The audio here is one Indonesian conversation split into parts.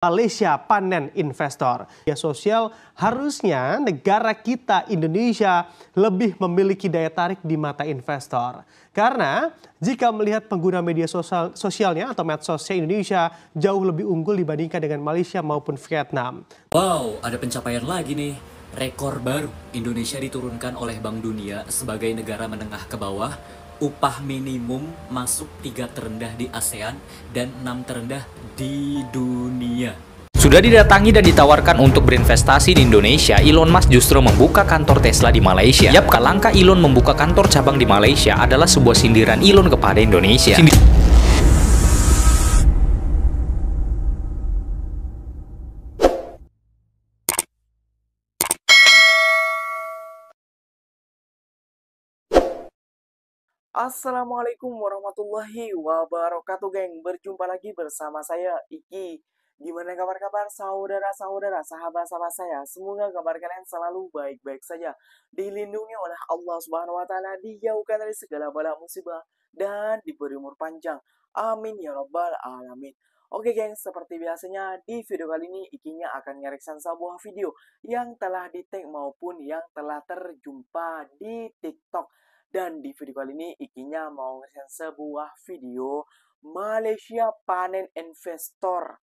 Malaysia panen investor. Media sosial harusnya negara kita Indonesia lebih memiliki daya tarik di mata investor. Karena jika melihat pengguna media sosialnya atau medsosnya Indonesia jauh lebih unggul dibandingkan dengan Malaysia maupun Vietnam. Wow, ada pencapaian lagi nih. Rekor baru, Indonesia diturunkan oleh Bank Dunia sebagai negara menengah ke bawah. Upah minimum masuk 3 terendah di ASEAN dan 6 terendah di dunia. Sudah didatangi dan ditawarkan untuk berinvestasi di Indonesia, Elon Musk justru membuka kantor Tesla di Malaysia. Yap, langkah Elon membuka kantor cabang di Malaysia adalah sebuah sindiran Elon kepada Indonesia. Assalamualaikum warahmatullahi wabarakatuh, geng. Berjumpa lagi bersama saya Iki. Gimana kabar-kabar saudara-saudara, sahabat-sahabat saya? Semoga kabar kalian selalu baik-baik saja, dilindungi oleh Allah Subhanahu wa taala, dijauhkan dari segala bala musibah dan diberi umur panjang. Amin ya rabbal alamin. Oke, geng, seperti biasanya di video kali ini Ikinya akan ngereksan sebuah video yang telah di-tag maupun yang telah terjumpa di TikTok. Dan di video kali ini Ikinya mau nge-share sebuah video Malaysia panen investor.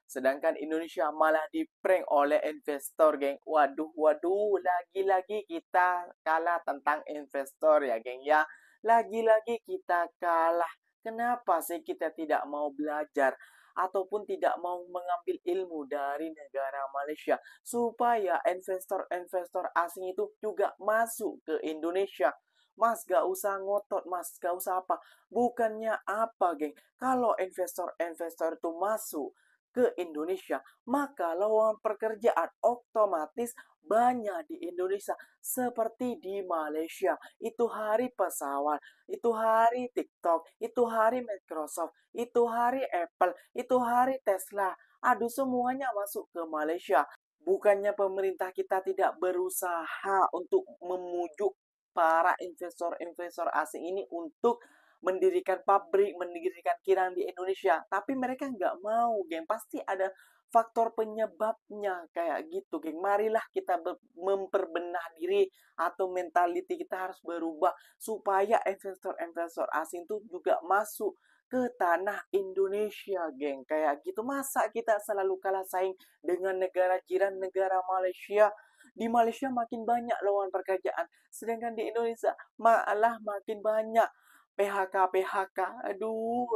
Sedangkan Indonesia malah di-prank oleh investor, geng. Waduh, lagi-lagi kita kalah tentang investor ya, geng ya. Lagi-lagi kita kalah. Kenapa sih kita tidak mau belajar ataupun tidak mau mengambil ilmu dari negara Malaysia supaya investor-investor asing itu juga masuk ke Indonesia? Mas, gak usah ngotot, Mas, gak usah apa. Bukannya apa, geng. Kalau investor-investor itu masuk ke Indonesia, maka lowongan pekerjaan otomatis banyak di Indonesia. Seperti di Malaysia. Itu hari pesawat, itu hari TikTok, itu hari Microsoft, itu hari Apple, itu hari Tesla. Aduh, semuanya masuk ke Malaysia. Bukannya pemerintah kita tidak berusaha untuk memujuk para investor-investor asing ini untuk mendirikan pabrik, mendirikan kilang di Indonesia. Tapi mereka nggak mau, geng. Pasti ada faktor penyebabnya kayak gitu, geng. Marilah kita memperbenah diri atau mentality kita harus berubah supaya investor-investor asing itu juga masuk ke tanah Indonesia, geng. Kayak gitu. Masa kita selalu kalah saing dengan negara jiran, negara Malaysia? Di Malaysia makin banyak lowongan pekerjaan, sedangkan di Indonesia malah makin banyak PHK. Aduh.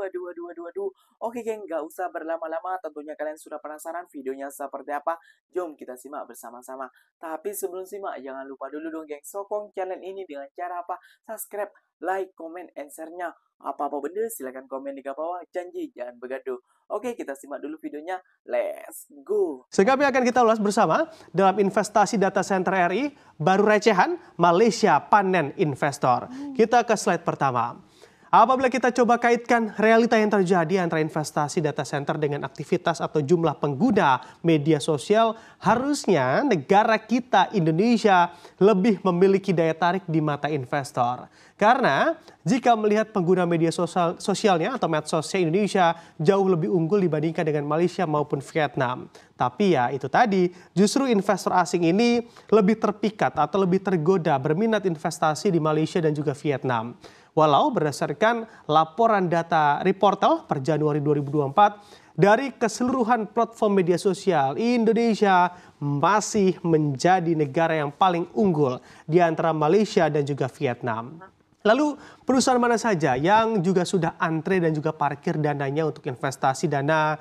Oke, geng, nggak usah berlama-lama. Tentunya kalian sudah penasaran videonya seperti apa. Jom kita simak bersama-sama. Tapi sebelum simak, jangan lupa dulu dong, geng, sokong channel ini dengan cara apa? Subscribe, like, comment, and share-nya. Apa-apa benda silahkan komen di bawah. Janji jangan begaduh. Oke, kita simak dulu videonya. Let's go. Selengkapnya akan kita ulas bersama dalam investasi data center RI, baru recehan, Malaysia panen investor. Kita ke slide pertama. Apabila kita coba kaitkan realita yang terjadi antara investasi data center dengan aktivitas atau jumlah pengguna media sosial, harusnya negara kita Indonesia lebih memiliki daya tarik di mata investor. Karena jika melihat pengguna media sosialnya atau medsosnya Indonesia jauh lebih unggul dibandingkan dengan Malaysia maupun Vietnam. Tapi ya itu tadi, justru investor asing ini lebih terpikat atau lebih tergoda berminat investasi di Malaysia dan juga Vietnam. Walau berdasarkan laporan data Reportel per Januari 2024, dari keseluruhan platform media sosial, Indonesia masih menjadi negara yang paling unggul di antara Malaysia dan juga Vietnam. Lalu perusahaan mana saja yang juga sudah antre dan juga parkir dananya untuk investasi dana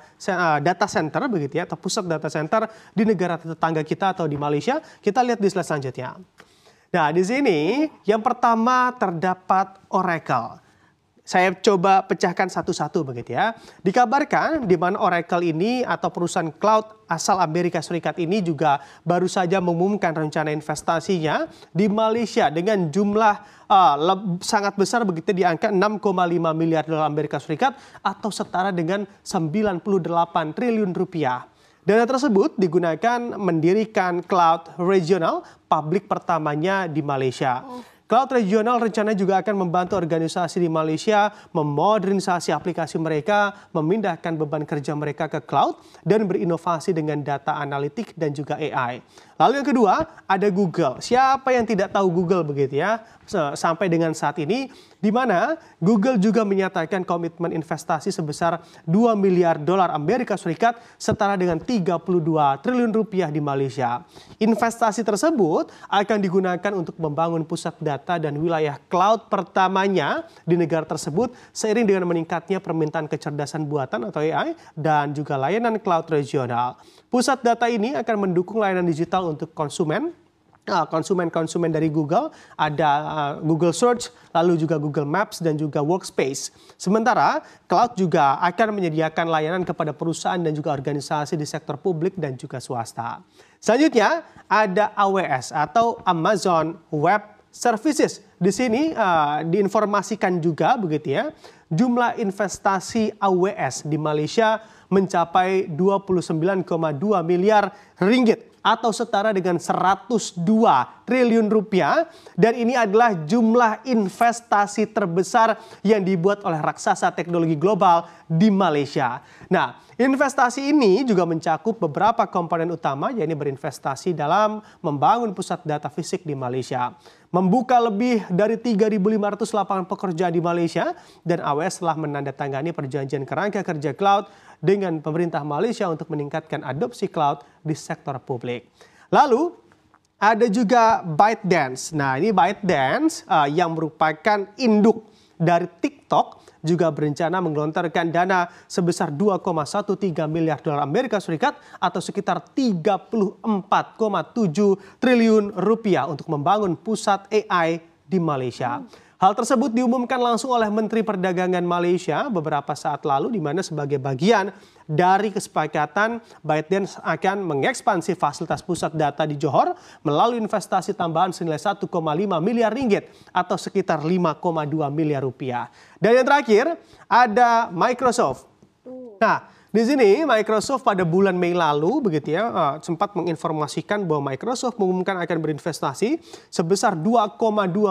data center begitu ya, atau pusat data center di negara tetangga kita atau di Malaysia? Kita lihat di slide selanjutnya. Nah, di sini yang pertama terdapat Oracle. Saya coba pecahkan satu-satu begitu ya. Dikabarkan di mana Oracle ini atau perusahaan cloud asal Amerika Serikat ini juga baru saja mengumumkan rencana investasinya di Malaysia dengan jumlah sangat besar begitu di angka 6,5 miliar dolar Amerika Serikat atau setara dengan 98 triliun rupiah. Dana tersebut digunakan mendirikan cloud regional publik pertamanya di Malaysia. Cloud regional rencana juga akan membantu organisasi di Malaysia memodernisasi aplikasi mereka, memindahkan beban kerja mereka ke cloud, dan berinovasi dengan data analitik dan juga AI. Lalu yang kedua, ada Google. Siapa yang tidak tahu Google begitu ya? Sampai dengan saat ini, di mana Google juga menyatakan komitmen investasi sebesar 2 miliar dolar Amerika Serikat setara dengan 32 triliun rupiah di Malaysia. Investasi tersebut akan digunakan untuk membangun pusat data dan wilayah cloud pertamanya di negara tersebut seiring dengan meningkatnya permintaan kecerdasan buatan atau AI dan juga layanan cloud regional. Pusat data ini akan mendukung layanan digital untuk konsumen dari Google, ada Google Search, lalu juga Google Maps dan juga Workspace. Sementara cloud juga akan menyediakan layanan kepada perusahaan dan juga organisasi di sektor publik dan juga swasta. Selanjutnya ada AWS atau Amazon Web Services. Di sini diinformasikan juga begitu ya, jumlah investasi AWS di Malaysia mencapai 29,2 miliar ringgit atau setara dengan 102 triliun rupiah, dan ini adalah jumlah investasi terbesar yang dibuat oleh raksasa teknologi global di Malaysia. Nah, investasi ini juga mencakup beberapa komponen utama, yaitu berinvestasi dalam membangun pusat data fisik di Malaysia, membuka lebih dari 3.500 lapangan pekerjaan di Malaysia, dan AWS telah menandatangani perjanjian kerangka kerja cloud dengan pemerintah Malaysia untuk meningkatkan adopsi cloud di sektor publik. Lalu ada juga ByteDance. Nah, ini ByteDance yang merupakan induk dari TikTok juga berencana menggelontorkan dana sebesar 2,13 miliar dolar Amerika Serikat atau sekitar 34,7 triliun rupiah untuk membangun pusat AI di Malaysia. Hal tersebut diumumkan langsung oleh Menteri Perdagangan Malaysia beberapa saat lalu, di mana sebagai bagian dari kesepakatan ByteDance akan mengekspansi fasilitas pusat data di Johor melalui investasi tambahan senilai 1,5 miliar ringgit atau sekitar 5,2 miliar rupiah. Dan yang terakhir ada Microsoft. Nah, di sini Microsoft pada bulan Mei lalu begitu ya sempat menginformasikan bahwa Microsoft mengumumkan akan berinvestasi sebesar 2,2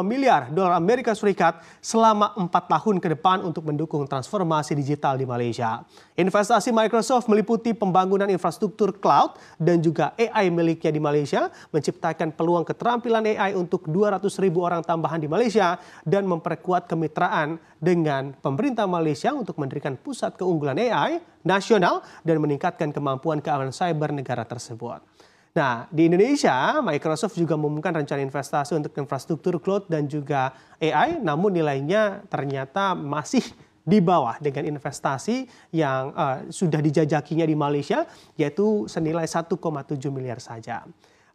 miliar dolar Amerika Serikat selama 4 tahun ke depan untuk mendukung transformasi digital di Malaysia. Investasi Microsoft meliputi pembangunan infrastruktur cloud dan juga AI miliknya di Malaysia, menciptakan peluang keterampilan AI untuk 200.000 orang tambahan di Malaysia dan memperkuat kemitraan dengan pemerintah Malaysia untuk mendirikan pusat keunggulan AI nasional dan meningkatkan kemampuan keamanan cyber negara tersebut. Nah, di Indonesia, Microsoft juga mengumumkan rencana investasi untuk infrastruktur cloud dan juga AI, namun nilainya ternyata masih di bawah dengan investasi yang sudah dijajakinya di Malaysia, yaitu senilai 1,7 miliar saja.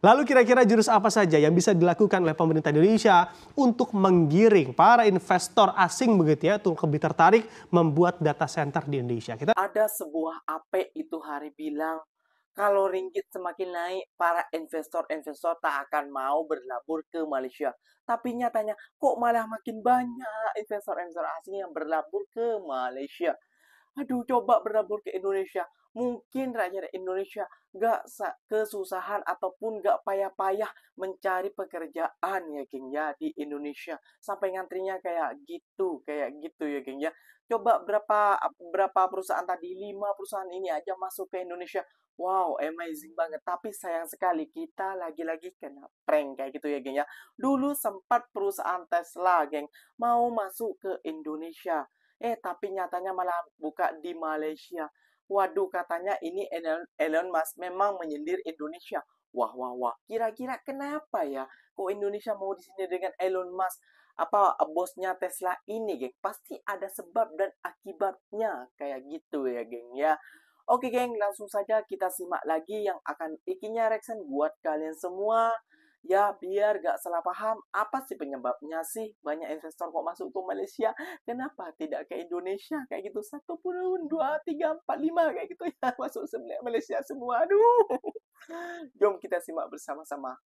Lalu kira-kira jurus apa saja yang bisa dilakukan oleh pemerintah Indonesia untuk menggiring para investor asing begitu ya untuk lebih tertarik membuat data center di Indonesia? Ada sebuah AP itu hari bilang, kalau ringgit semakin naik, para investor-investor tak akan mau berlabur ke Malaysia. Tapi nyatanya, kok malah makin banyak investor-investor asing yang berlabur ke Malaysia. Aduh, coba berlabur ke Indonesia. Mungkin rakyat Indonesia gak kesusahan ataupun gak payah-payah mencari pekerjaan ya geng ya di Indonesia. Sampai ngantrinya kayak gitu ya geng ya. Coba berapa perusahaan tadi, 5 perusahaan ini aja masuk ke Indonesia. Wow, amazing banget. Tapi sayang sekali kita lagi-lagi kena prank kayak gitu ya geng ya. Dulu sempat perusahaan Tesla geng mau masuk ke Indonesia. Tapi nyatanya malah buka di Malaysia. Waduh, katanya ini Elon Musk memang menyindir Indonesia. Wah. Kira-kira kenapa ya? Kok Indonesia mau di sini dengan Elon Musk? Apa bosnya Tesla ini, geng? Pasti ada sebab dan akibatnya. Kayak gitu ya, geng ya. Oke, geng. Langsung saja kita simak lagi yang akan ikinya reaction buat kalian semua. Ya, biar gak salah paham, apa sih penyebabnya sih banyak investor kok masuk ke Malaysia? Kenapa tidak ke Indonesia? Kayak gitu, 1 pun, 2, 3, 4, 5, kayak gitu ya. Masuk Malaysia semua, aduh. Jom kita simak bersama-sama.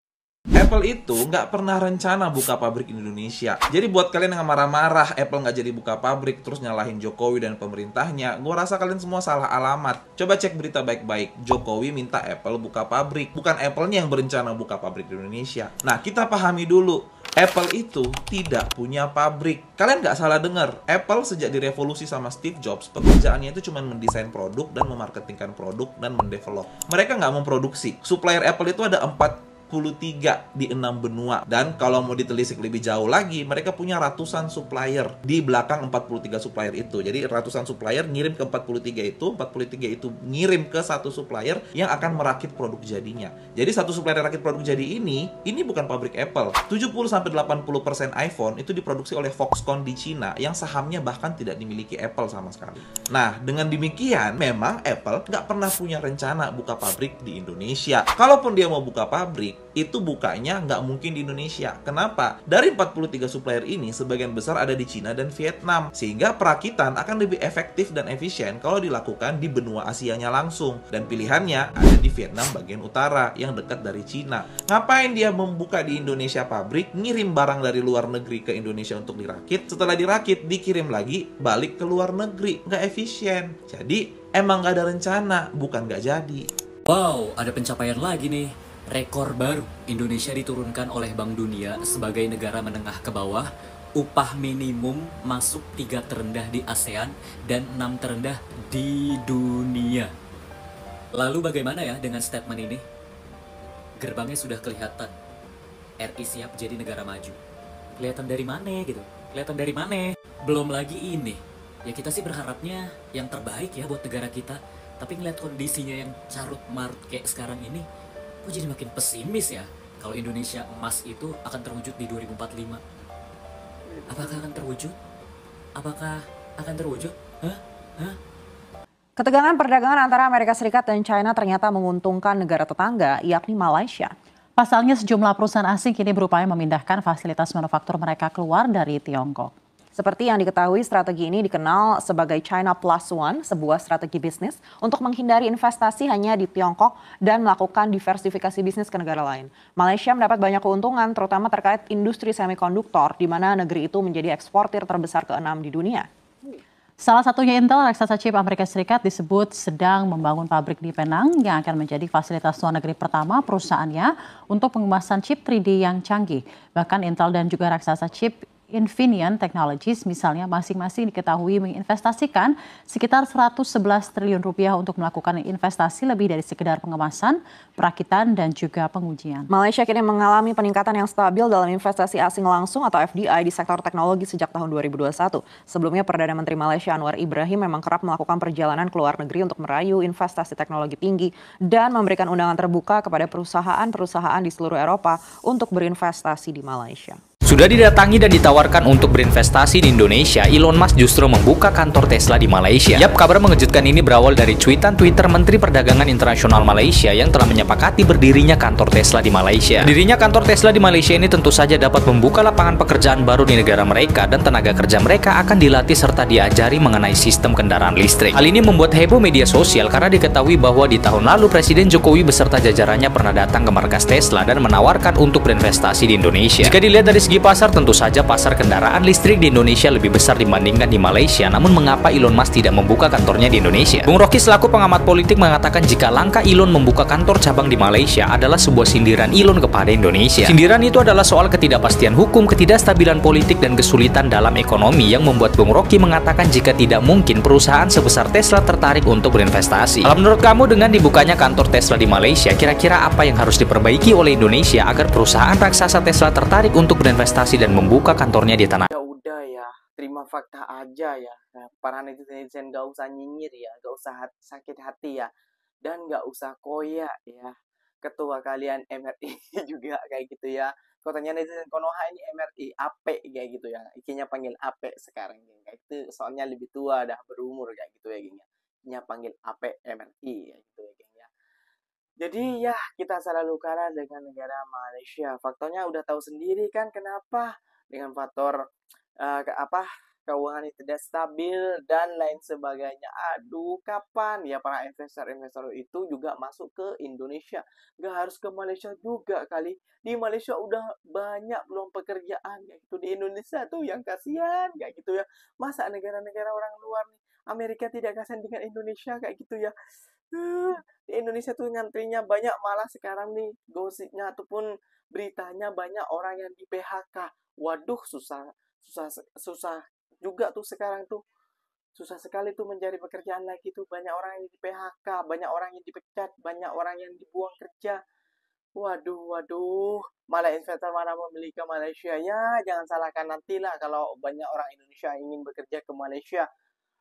Apple itu nggak pernah rencana buka pabrik di Indonesia. Jadi buat kalian yang marah-marah Apple nggak jadi buka pabrik terus nyalahin Jokowi dan pemerintahnya, gue rasa kalian semua salah alamat. Coba cek berita baik-baik. Jokowi minta Apple buka pabrik, bukan Apple-nya yang berencana buka pabrik di Indonesia. Nah, kita pahami dulu. Apple itu tidak punya pabrik. Kalian nggak salah dengar. Apple sejak direvolusi sama Steve Jobs, pekerjaannya itu cuma mendesain produk dan memarketingkan produk dan mendevelop. Mereka nggak memproduksi. Supplier Apple itu ada 43 di 6 benua. Dan kalau mau ditelisik lebih jauh lagi, mereka punya ratusan supplier di belakang 43 supplier itu. Jadi ratusan supplier ngirim ke 43 itu, 43 itu ngirim ke satu supplier yang akan merakit produk jadinya. Jadi satu supplier yang rakit produk jadi ini bukan pabrik Apple. 70-80% iPhone itu diproduksi oleh Foxconn di Cina yang sahamnya bahkan tidak dimiliki Apple sama sekali. Nah, dengan demikian memang Apple nggak pernah punya rencana buka pabrik di Indonesia. Kalaupun dia mau buka pabrik, itu bukanya nggak mungkin di Indonesia. Kenapa? Dari 43 supplier ini, sebagian besar ada di Cina dan Vietnam. Sehingga perakitan akan lebih efektif dan efisien kalau dilakukan di benua Asianya langsung. Dan pilihannya ada di Vietnam bagian utara, yang dekat dari Cina. Ngapain dia membuka di Indonesia pabrik, ngirim barang dari luar negeri ke Indonesia untuk dirakit, setelah dirakit, dikirim lagi, balik ke luar negeri. Nggak efisien. Jadi, emang nggak ada rencana, bukan nggak jadi. Wow, ada pencapaian lagi nih. Rekor baru, Indonesia diturunkan oleh Bank Dunia sebagai negara menengah ke bawah. Upah minimum masuk 3 terendah di ASEAN dan 6 terendah di dunia. Lalu bagaimana ya dengan statement ini? Gerbangnya sudah kelihatan. RI siap jadi negara maju. Kelihatan dari mana gitu? Kelihatan dari mana? Belum lagi ini. Ya kita sih berharapnya yang terbaik ya buat negara kita. Tapi ngeliat kondisinya yang carut marut kayak sekarang ini, gue jadi makin pesimis ya. Kalau Indonesia emas itu akan terwujud di 2045. Apakah akan terwujud? Apakah akan terwujud? Hah? Ketegangan perdagangan antara Amerika Serikat dan China ternyata menguntungkan negara tetangga, yakni Malaysia. Pasalnya sejumlah perusahaan asing kini berupaya memindahkan fasilitas manufaktur mereka keluar dari Tiongkok. Seperti yang diketahui, strategi ini dikenal sebagai China Plus One, sebuah strategi bisnis untuk menghindari investasi hanya di Tiongkok dan melakukan diversifikasi bisnis ke negara lain. Malaysia mendapat banyak keuntungan, terutama terkait industri semikonduktor, di mana negeri itu menjadi eksportir terbesar ke-6 di dunia. Salah satunya Intel, raksasa chip Amerika Serikat, disebut sedang membangun pabrik di Penang yang akan menjadi fasilitas luar negeri pertama perusahaannya untuk pengemasan chip 3D yang canggih. Bahkan Intel dan juga raksasa chip Infineon Technologies misalnya masing-masing diketahui menginvestasikan sekitar 111 triliun rupiah untuk melakukan investasi lebih dari sekedar pengemasan, perakitan, dan juga pengujian. Malaysia kini mengalami peningkatan yang stabil dalam investasi asing langsung atau FDI di sektor teknologi sejak tahun 2021. Sebelumnya Perdana Menteri Malaysia Anwar Ibrahim memang kerap melakukan perjalanan ke luar negeri untuk merayu investasi teknologi tinggi dan memberikan undangan terbuka kepada perusahaan-perusahaan di seluruh Eropa untuk berinvestasi di Malaysia. Sudah didatangi dan ditawarkan untuk berinvestasi di Indonesia, Elon Musk justru membuka kantor Tesla di Malaysia. Yap, kabar mengejutkan ini berawal dari cuitan Twitter Menteri Perdagangan Internasional Malaysia yang telah menyepakati berdirinya kantor Tesla di Malaysia. Berdirinya kantor Tesla di Malaysia ini tentu saja dapat membuka lapangan pekerjaan baru di negara mereka dan tenaga kerja mereka akan dilatih serta diajari mengenai sistem kendaraan listrik. Hal ini membuat heboh media sosial karena diketahui bahwa di tahun lalu Presiden Jokowi beserta jajarannya pernah datang ke markas Tesla dan menawarkan untuk berinvestasi di Indonesia. Jika dilihat dari segi pasar, tentu saja pasar kendaraan listrik di Indonesia lebih besar dibandingkan di Malaysia. Namun mengapa Elon Musk tidak membuka kantornya di Indonesia? Bung Rocky selaku pengamat politik mengatakan jika langkah Elon membuka kantor cabang di Malaysia adalah sebuah sindiran Elon kepada Indonesia. Sindiran itu adalah soal ketidakpastian hukum, ketidakstabilan politik, dan kesulitan dalam ekonomi yang membuat Bung Rocky mengatakan jika tidak mungkin perusahaan sebesar Tesla tertarik untuk berinvestasi. Kalau menurut kamu dengan dibukanya kantor Tesla di Malaysia, kira-kira apa yang harus diperbaiki oleh Indonesia agar perusahaan raksasa Tesla tertarik untuk berinvestasi dan membuka kantornya di tanah? Ya udah ya, terima fakta aja ya. Nah, para netizen gak usah nyinyir ya, gak usah sakit hati ya, dan gak usah koyak ya. Ketua kalian MRI juga kayak gitu ya. Katanya netizen Konoha ini MRI, Ape kayak gitu ya. Ikinya panggil Ape sekarang kayak itu, soalnya lebih tua dah berumur kayak gitu ya geng ya. Ikinya panggil Ape MRI kayak gitu ya geng ya. Jadi ya kita selalu kalah dengan negara Malaysia. Faktornya udah tahu sendiri kan kenapa, dengan faktor keuangan yang tidak stabil dan lain sebagainya. Aduh, kapan ya para investor-investor itu juga masuk ke Indonesia? Gak harus ke Malaysia juga kali. Di Malaysia udah banyak belum pekerjaan kayak gitu. Di Indonesia tuh yang kasihan kayak gitu ya. Masa negara-negara orang luar nih, Amerika tidak kasihan dengan Indonesia kayak gitu ya. Di Indonesia tuh ngantrinya banyak, malah sekarang nih gosipnya ataupun beritanya banyak orang yang di PHK. Waduh, susah susah juga tuh sekarang tuh. Susah sekali tuh mencari pekerjaan lagi tuh. Banyak orang yang di PHK, banyak orang yang dipecat, banyak orang yang dibuang kerja. Waduh, waduh. Malah investor mana memilih ke Malaysia ya? Jangan salahkan nantilah kalau banyak orang Indonesia ingin bekerja ke Malaysia.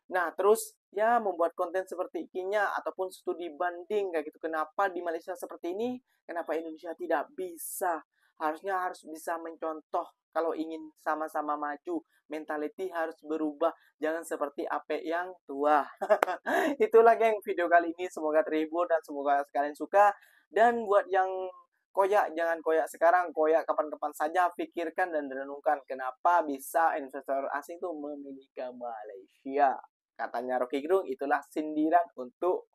Nah, terus ya membuat konten seperti ikinya ataupun studi banding kayak gitu. Kenapa di Malaysia seperti ini? Kenapa Indonesia tidak bisa? Harusnya harus bisa mencontoh kalau ingin sama-sama maju. Mentality harus berubah. Jangan seperti Ape yang tua. Itulah geng video kali ini. Semoga terhibur dan semoga kalian suka. Dan buat yang koyak, jangan koyak sekarang, koyak kapan-kapan saja. Pikirkan dan renungkan kenapa bisa investor asing itu memilih ke Malaysia. Katanya Rocky Gerung, itulah sindiran untuk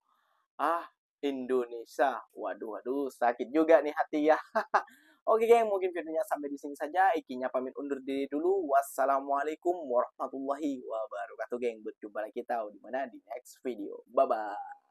Indonesia. Waduh, waduh, sakit juga nih hati ya. Oke geng, mungkin videonya sampai di sini saja. Ikinya pamit undur diri dulu. Wassalamualaikum warahmatullahi wabarakatuh geng. Berjumpa lagi kita di mana di next video. Bye bye.